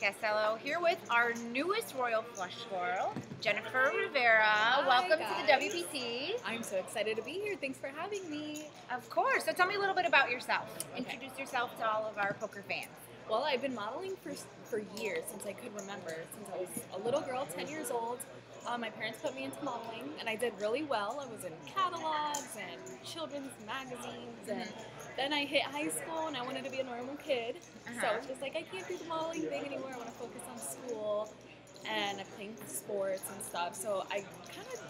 Castello, here with our newest Royal Flush Squirrel, Jennifer Rivera. Hi, Welcome guys. to the WPT. I'm so excited to be here. Thanks for having me. Of course. So tell me a little bit about yourself. Introduce yourself to all of our poker fans. Well, I've been modeling for years, since I could remember, since I was a little girl, 10 years old. My parents put me into modeling, and I did really well. I was in catalogs and children's magazines, and then I hit high school, and I wanted to be a normal kid. So it's just like, I can't do the modeling thing anymore. I want to focus on school and playing sports and stuff. So I kind of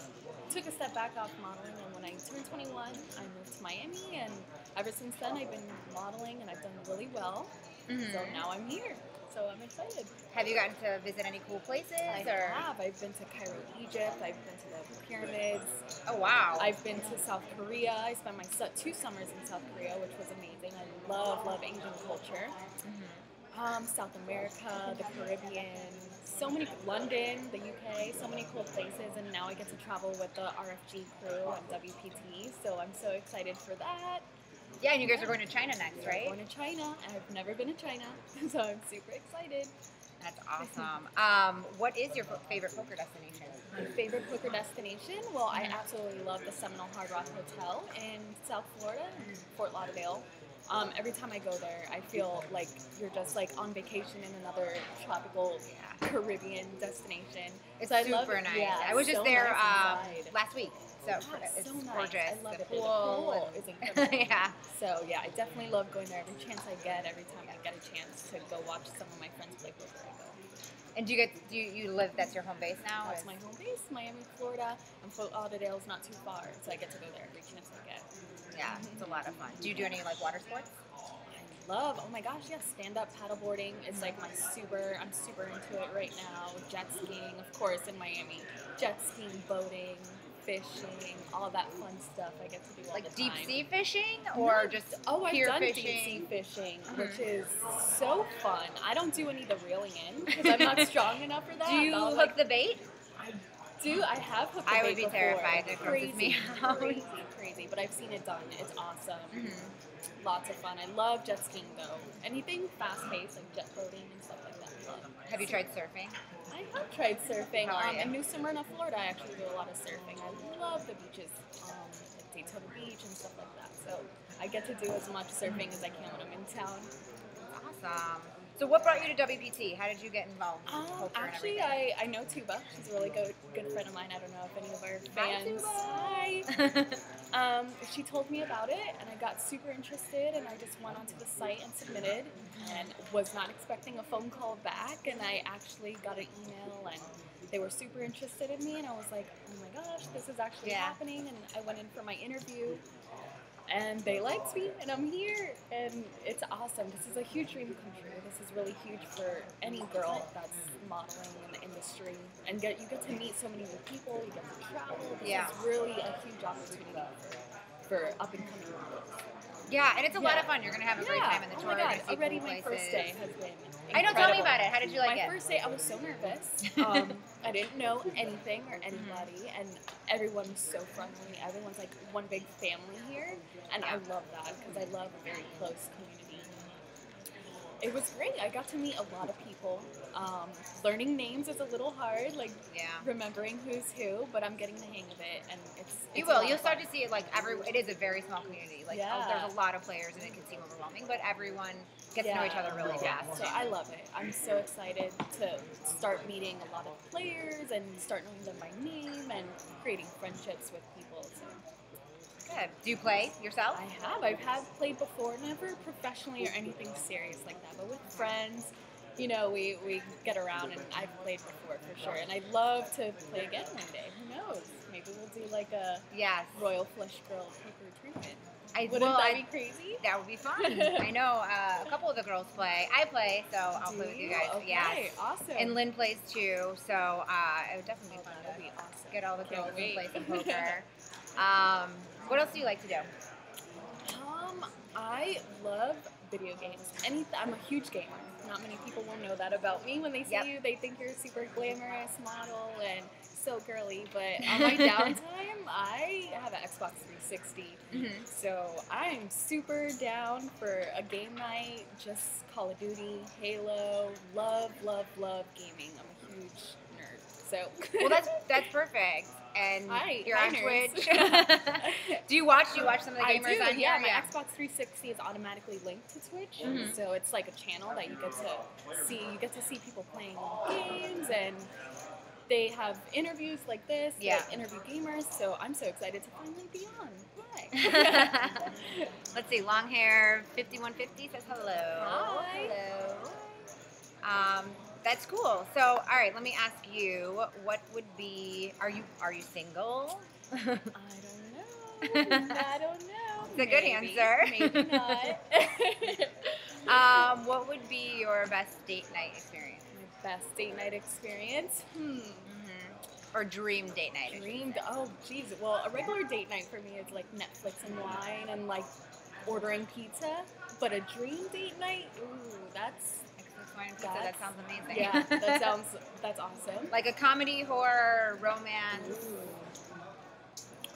took a step back off modeling, and when I turned 21, I moved to Miami, and ever since then, I've been modeling, and I've done really well. So now I'm here. So I'm excited. Have you gotten to visit any cool places? I have. I've been to Cairo, Egypt. I've been to the pyramids. Oh, wow. I've been to South Korea. I spent my 2 summers in South Korea, which was amazing. I love Asian culture. South America, the Caribbean, so many, London, the UK, so many cool places. And now I get to travel with the RFG crew at WPT. So I'm so excited for that. Yeah, and you guys are going to China next, right? We're going to China. I've never been to China, so I'm super excited. That's awesome. What is your favorite poker destination? My favorite poker destination? Well, I absolutely love the Seminole Hard Rock Hotel in South Florida, in Fort Lauderdale. Every time I go there, I feel like you're just like on vacation in another tropical Caribbean destination. It's so super nice. Yeah, I was just so there nice last week. So it's so nice. gorgeous. I love the it. pool The pool is incredible. Yeah. So yeah, I definitely love going there every chance I get. Every time I get a chance to go watch some of my friends play poker, I go. And do you live? That's your home base now? That's my home base, Miami, Florida. And Fort Lauderdale is not too far, so I get to go there every chance I get. Yeah, it's a lot of fun. Do you do any like water sports? Oh my gosh, yes, stand-up paddleboarding is like I'm super into it right now. Jet skiing, of course, in Miami. Jet skiing, boating, fishing, all that fun stuff I get to do all the time. Like deep sea fishing or just pier I've done fishing? deep sea fishing, which is so fun. I don't do any of the reeling in because I'm not strong enough for that. Do you hook the bait? I do. I have hooked the bait I would be before. terrified. It grosses me out. Crazy, but I've seen it done. It's awesome. Lots of fun. I love jet skiing though. Anything fast-paced like jet boating and stuff like that. I love. Have you tried surfing? I have tried surfing. How are you? In New Smyrna, Florida, I actually do a lot of surfing. I love the beaches, like Daytona Beach and stuff like that. So I get to do as much surfing as I can when I'm in town. Awesome. So what brought you to WPT? How did you get involved in poker Actually, and everything? I know Tuba. She's a really good friend of mine. I don't know if any of our fans. Hi. She told me about it, and I got super interested, and I just went onto the site and submitted, and was not expecting a phone call back, and I actually got an email, and they were super interested in me, and I was like, oh my gosh, this is actually happening, and I went in for my interview. And they liked me, and I'm here, and it's awesome. This is a huge dream come true. This is really huge for any girl that's modeling in the industry. And you get to meet so many new people, you get to travel. This is really a huge opportunity for up-and-coming models. Yeah, and it's a lot of fun. You're going to have a great time in the tour. Oh my God, You're gonna see already cool my places. first day has been I know, tell me about it. How did you like it? My first day, I was so nervous. I didn't know anything or anybody, and everyone was so friendly. Everyone's like one big family here, and I love that because I love a very close community. It was great. I got to meet a lot of people. Learning names is a little hard, like remembering who's who, but I'm getting the hang of it, and it's you will. You'll start to see it like it is a very small community. Like there's a lot of players, and it can seem overwhelming, but everyone gets to know each other really fast. So I love it. I'm so excited to start meeting a lot of players and start knowing them by name and creating friendships with people. So. Good. Do you play yourself? I have. I've played before, never professionally or anything serious like that, but with friends, you know, we get around, and I've played before for sure, and I'd love to play again one day. Who knows? Maybe we'll do like a Royal Flush Girl poker tournament. Wouldn't that be crazy? That would be fun. I know a couple of the girls play. I play, so I'll play with you guys. Okay, awesome. And Lynn plays too, so it would definitely be fun to get all the girls and play some poker. What else do you like to do? I love video games. I'm a huge gamer. Not many people will know that about me. When they see you, they think you're a super glamorous model and so girly, but on my downtime, I have an Xbox 360. So I'm super down for a game night, just Call of Duty, Halo, love gaming. I'm a huge nerd. So Well, that's perfect. And you're on nerds. Twitch. Do you watch some of the gamers I do, on yeah, here? my Xbox 360 is automatically linked to Twitch, so it's like a channel that you get to see. You get to see people playing games, and they have interviews like this. Yeah. They interview gamers, so I'm so excited to finally be on. Hi. Let's see, long hair 5150 says hello. Hi. Hello. That's cool. So, all right, let me ask you, what would be? Are you single? I don't know. I don't know. It's a good answer. Maybe not. What would be your best date night experience? My best date night experience? Or dream date night? Oh, geez. Well, a regular date night for me is like Netflix and wine and like ordering pizza. But a dream date night, ooh, that's that sounds amazing. Yeah, that's awesome. Like a comedy, horror, romance. Ooh.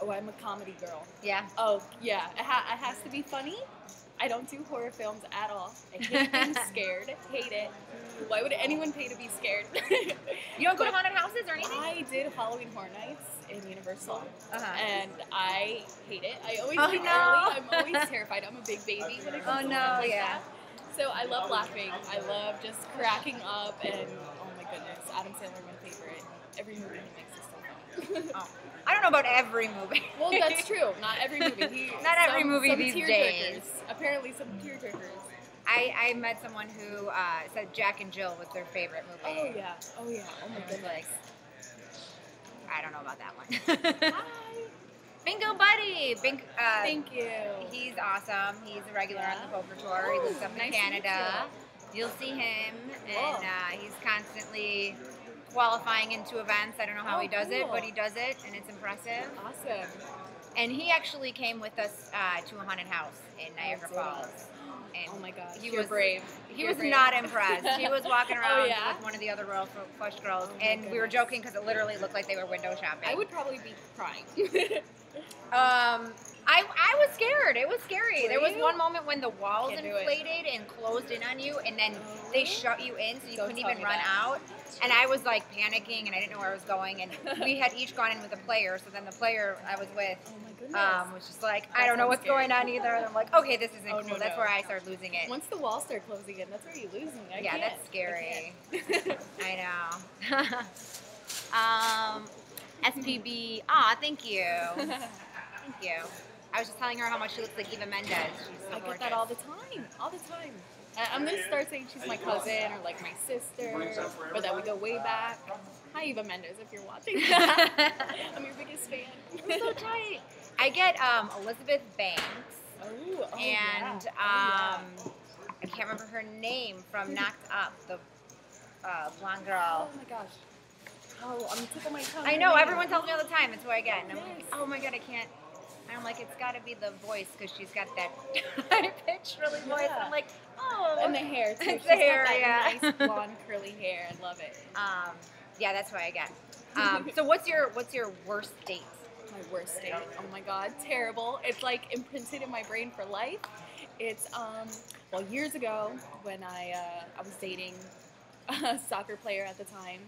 Oh, I'm a comedy girl. Yeah. Oh, yeah. It has to be funny. I don't do horror films at all. I hate being scared. Hate it. Why would anyone pay to be scared? You don't go to haunted houses or anything? I did Halloween Horror Nights in Universal, and I hate it. I always early. I'm always terrified. I'm a big baby when it comes to stuff like that. So I love laughing. I love just cracking up, and oh my goodness, Adam Sandler, my favorite. Every movie he makes is so fun. I don't know about every movie. Well, that's true. Not every movie. Not every movie these days. Apparently, some tearjerkers. I met someone who said Jack and Jill was their favorite movie. Oh yeah. Oh my goodness. Like, I don't know about that one. Hi. Bingo Buddy. Thank you. He's awesome. He's a regular on the poker tour. He lives up in Canada. You'll see him, and he's constantly qualifying into events. I don't know how he does it, but he does it, and it's impressive. Awesome. And he actually came with us to a haunted house in Niagara Falls. And oh my gosh, he was brave. He was not impressed. He was walking around with one of the other Royal Flush girls, and we were joking because it literally looked like they were window shopping. I would probably be crying. I was scared. It was scary. There was one moment when the walls inflated and closed in on you, and then they shut you in, so you couldn't even run out. And I was like panicking, and I didn't know where I was going. And we had each gone in with a player, so then the player I was with was just like, I don't know what's going on either. And I'm like, okay, this isn't cool. That's where I started losing it. Once the walls start closing in, that's where you're losing. That's scary. I know. SPB. Thank you. Thank you. I was just telling her how much she looks like Eva Mendes. She's so gorgeous. I get that all the time. I'm going to start saying she's my cousin or like my sister, or that we go way back. Hi, Eva Mendes, if you're watching. I'm your biggest fan. You're so tight. I get Elizabeth Banks. And I can't remember her name from Knocked Up, the blonde girl. Oh my gosh. Oh, I'm tickling my tongue. I know, everyone tells me all the time. That's who I get. And I'm like, oh my god, I can't. And I'm like, it's got to be the voice because she's got that high-pitched, really voice. And I'm like, oh. And the hair, too. It's the hair, nice blonde, curly hair. I love it. Yeah, that's who I get. So what's your worst date? My worst date? Oh my god, terrible. It's like imprinted in my brain for life. It's, well, years ago when I was dating a soccer player at the time.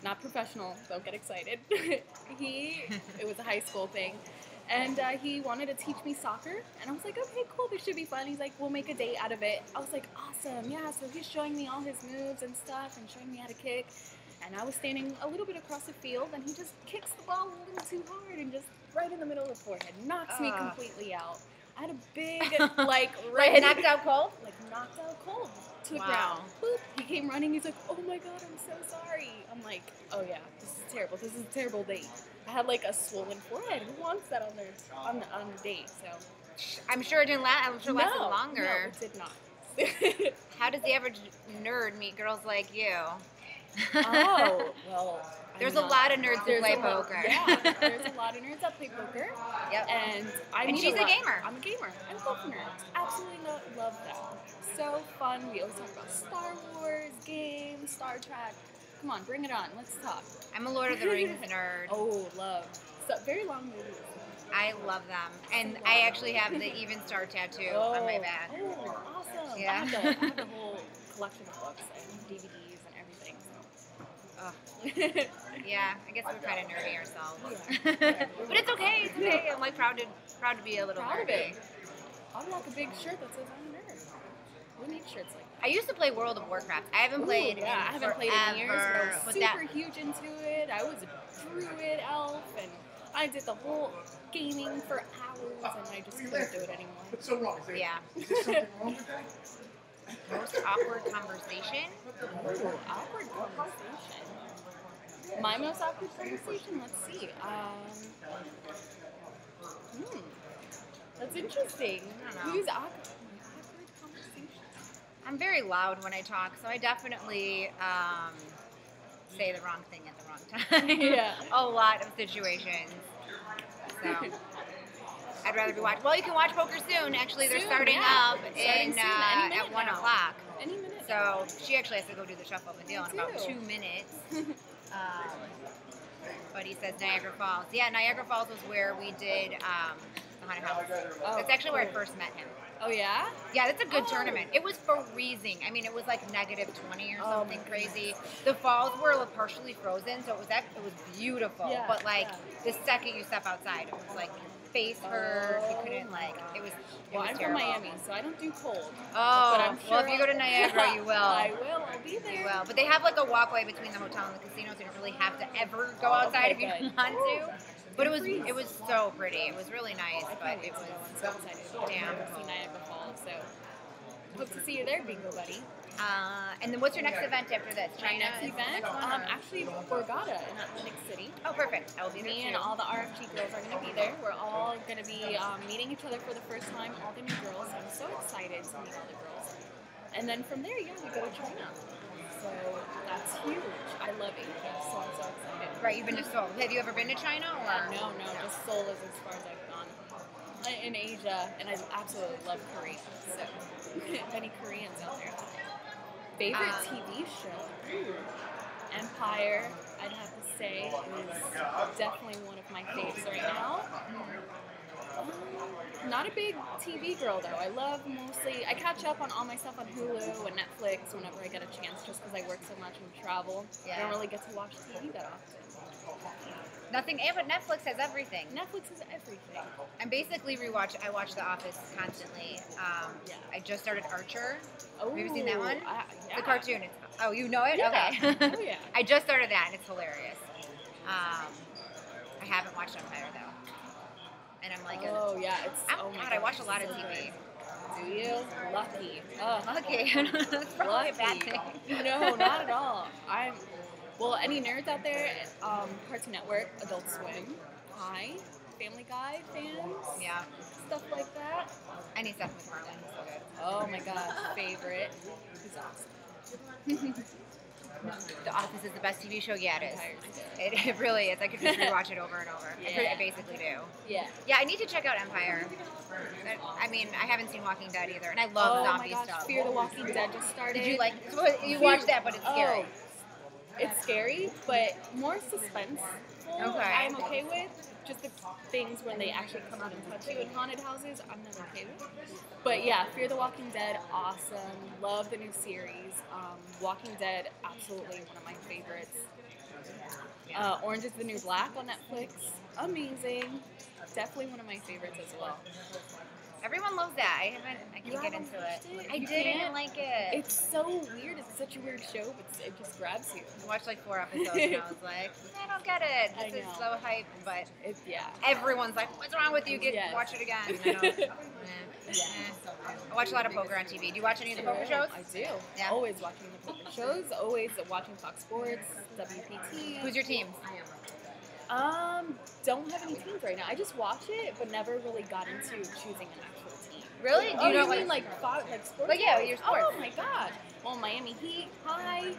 Not professional, don't get excited. It was a high school thing. And he wanted to teach me soccer. And I was like, okay, cool, this should be fun. He's like, we'll make a date out of it. I was like, awesome, yeah. So he's showing me all his moves and stuff and showing me how to kick. And I was standing a little bit across the field, and he just kicks the ball a little too hard and just right in the middle of the forehead. Knocks me completely out. I had a big, like, red. Knocked out cold? Like, knocked out cold to the ground. Boop. He came running. He's like, oh my god, I'm so sorry. I'm like, oh yeah, this is terrible. This is a terrible date. I had like a swollen forehead. Who wants that on the date? So I'm sure it didn't last. I'm sure it lasted longer. No, it did not. How does the average nerd meet girls like you? Oh, well. There's a lot of nerds who play poker. Yeah, there's a lot of nerds that play poker. Yep. And she's a gamer. I'm a gamer. I love nerds. Absolutely love them. So fun. We always talk about Star Wars, games, Star Trek. Come on, bring it on. Let's talk. I'm a Lord of the Rings nerd. Oh, love. So, very long movies. I love them. And I actually have the Even Star tattoo on my back. Oh, awesome. Yeah. I have the whole collection of books and DVDs and everything. So. Yeah, I guess we're kind of nerdy ourselves. Yeah. But it's okay. It's okay. I'm like proud to be a little Proud of nerdy. it. I'd like a big shirt that says I'm a nerd. We need shirts like that. I used to play World of Warcraft. I haven't played in I haven't played in years, but I was but super huge into it. I was a druid elf, and I did the whole gaming for hours, and I just couldn't do it anymore. What's so wrong? Yeah. Is there something wrong with that? Most awkward conversation? Ooh, awkward conversation. My most awkward conversation? Let's see. That's interesting. I don't know. Who's awkward conversation? I'm very loud when I talk, so I definitely say the wrong thing at the wrong time. Yeah. A lot of situations. So I'd rather be watching. Well, you can watch poker soon. Actually, they're starting up Starting soon. Any minute at 1 now. o'clock. Any minute. So she actually has to go do the shuffle of the deal in about too. 2 minutes. But he says Niagara Falls. Yeah, Niagara Falls was where we did the haunted house. Oh, That's actually where I cool. first met him. Oh, yeah? Yeah, that's a good tournament. It was freezing. I mean, it was like -20 or something my crazy. The falls were partially frozen, so it was beautiful. Yeah, but like the second you step outside, it was like face hurt. You couldn't like it was. Well, I'm terrible. from Miami, so I don't do cold. Oh, But I'm well, sure if you go to Niagara, you will. I will. I'll be there. You will. But they have like a walkway between the hotel and the casino, so you don't really have to ever go outside if you good. don't want to. But it was so pretty. It was really nice, but it was I'm so excited damn to see cold. Niagara Falls. So hope to see you there, Bingo Buddy. And then what's your next event after this? My China next is the event, next one, or- actually Borgata in Atlantic City. Oh, perfect. I will be there Me too. and all the RFG girls are going to be there. We're all going to be meeting each other for the first time, all the new girls. I'm so excited to meet all the girls. And then from there, yeah, we go to China. So that's huge. I love Asia, so I'm so excited. Right, you've been to Seoul. Have you ever been to China? Or? No, just Seoul is as far as I've gone in Asia, and I absolutely love Korea. So, any Koreans out there? Favorite TV show? Ooh. Empire, I'd have to say, is definitely one of my faves right now. Not a big TV girl though. I catch up on all my stuff on Hulu and Netflix whenever I get a chance, just because I work so much and travel. Yeah. I don't really get to watch TV that often. Nothing, but Netflix has everything. Netflix is everything. I basically I watch The Office constantly. I just started Archer. Have you ever seen that one? Yeah. The cartoon. Oh, you know it? Yeah. Okay. Oh, yeah. I just started that, and it's hilarious. I haven't watched Empire, though. And I'm like, Oh, yeah. oh my God, I watch a lot of TV. Do you? Lucky. Okay. That's probably a bad thing. No, not at all. Well, any nerds out there, Cartoon Network, Adult Swim, Hi, Family Guy fans, Yeah. stuff like that. Any stuff with Marlon is so good. Oh my gosh, favorite. He's awesome. The Office is the best TV show. Yeah, it is. Entire's good. It really is. I could just rewatch it over and over. Yeah. I basically do. Yeah. Yeah, I need to check out Empire. I mean, I haven't seen Walking Dead either, and I love zombie Oh my gosh, stuff. Fear the Walking Dead just started. Did you like? So you watched that, but it's scary. It's scary, but more suspenseful. Okay. I'm okay with. Just the things when they actually come out and touch you in haunted houses, I'm not okay with. But yeah, Fear the Walking Dead, awesome. Love the new series. Walking Dead, absolutely one of my favorites. Orange is the New Black on Netflix, amazing. Definitely one of my favorites as well. Everyone loves that. I can't get into it. I didn't like it. It's so weird. It's such a weird show, but it just grabs you. I watched like 4 episodes, and I was like, I don't get it. I This is know. so hype, but Yeah. everyone's like, what's wrong with you? Yes. Watch it again. And I don't. I watch a lot of poker on TV. Do you watch any of the poker shows? I do. Yeah. Always watching the poker shows. Always watching Fox Sports, WPT. Who's your team? Don't have any teams right now. I just watch it, but never really got into choosing an actual team. Really? Oh, you know mean like sports? Like, yeah, your sports. Oh my god. Well, Miami Heat, hi.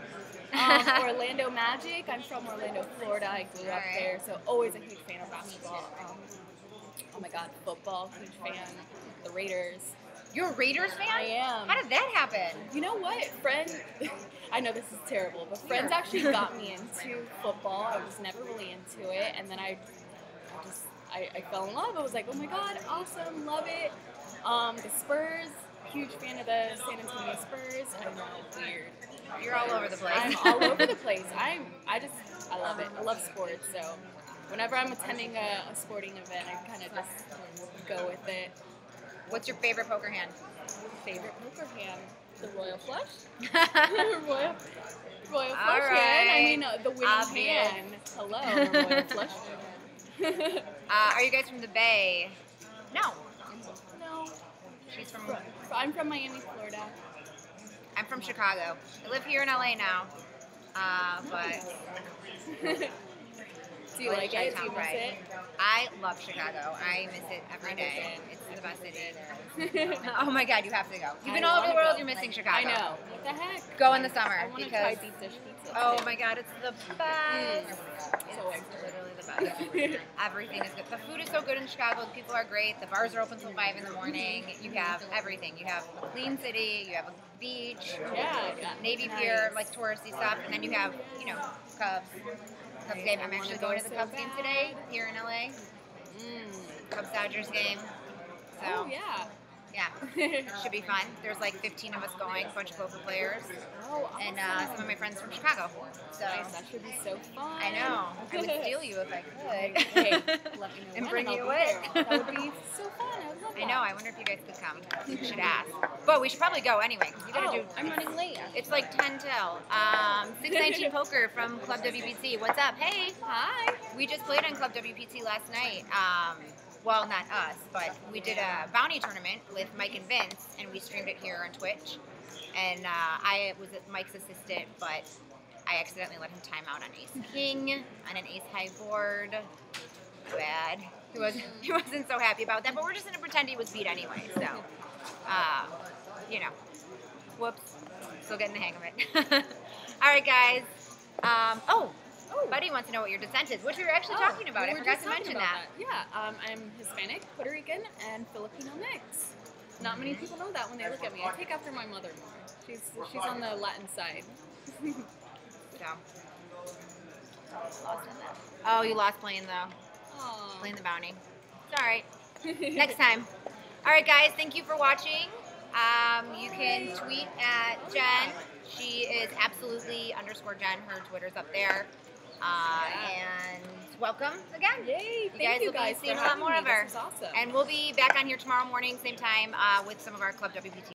Orlando Magic. I'm from Orlando, Florida. I grew up Alright. there, so always a huge fan of basketball. Oh my god, football, huge fan. The Raiders. You're a Raiders fan? I am. How did that happen? You know what? I know this is terrible, but friends actually got me into football. I was never really into it, and then I fell in love. I was like, oh my god, awesome, love it. The Spurs, huge fan of the San Antonio Spurs. I know, weird. You're all over the place. I'm all over the place. I love it. I love sports, so whenever I'm attending a sporting event, I kind of just go with it. What's your favorite poker hand? Favorite poker hand? The Royal Flush? Royal Flush All hand. right. I mean, the winning Obvious. hand. Hello, Royal Flush. Are you guys from the Bay? No. No. She's from... I'm from Miami, Florida. I'm from Chicago. I live here in LA now. But... Do you like it? Do you miss it? I love Chicago. I miss it every day. It's the best city. Oh my god, you have to go. You've been all over the world, you're missing Chicago. I know. What the heck? Go in the summer. I want to try deep dish pizza. Oh my god, it's the best. So It's literally the best. Everything is good. The food is so good in Chicago. The people are great. The bars are open till 5 in the morning. You have everything. You have a clean city. You have a beach. Yeah. Navy nice. Pier, like touristy stuff. And then you have, you know, Cubs. Cubs game. I'm actually going to the Cubs game today here in LA. Cubs Dodgers game. So, Oh, yeah. yeah, should be fun. There's like 15 of us going, a bunch of poker players, Oh, awesome. and some of my friends from Chicago. So Nice. That should be so fun. I know. I would steal you if I could. Hey, let me know And when bring I'll you be away. there. That would be so fun. I would love that. I know. I wonder if you guys could come. You should ask. But we should probably go anyway because you gotta do. I'm running late. It's like 10 till. 619 Poker from Club WPT. What's up? Hey. Hi. We just played on Club WPT last night. Well, not us, but we did a bounty tournament with Mike and Vince, and we streamed it here on Twitch. And I was Mike's assistant, but I accidentally let him time out on Ace King on an Ace High board. Bad. He wasn't so happy about that, but we're just gonna pretend he was beat anyway. So, you know, whoops. Still getting the hang of it. All right, guys. Buddy wants to know what your descent is, which we were actually talking about. I forgot to mention that. Yeah, I'm Hispanic, Puerto Rican, and Filipino mix. Not many people know that when they look at me. I take after my mother more. She's on the Latin side. So. Lost on that. Oh, you lost playing though. Aww. Playing the bounty. It's all right. Next time. All right, guys. Thank you for watching. You can tweet at Jen. She is absolutely _Jen. Her Twitter's up there. And welcome again. Yay! You guys will be seeing a lot more of her. This is awesome. And we'll be back on here tomorrow morning, same time, with some of our Club WPT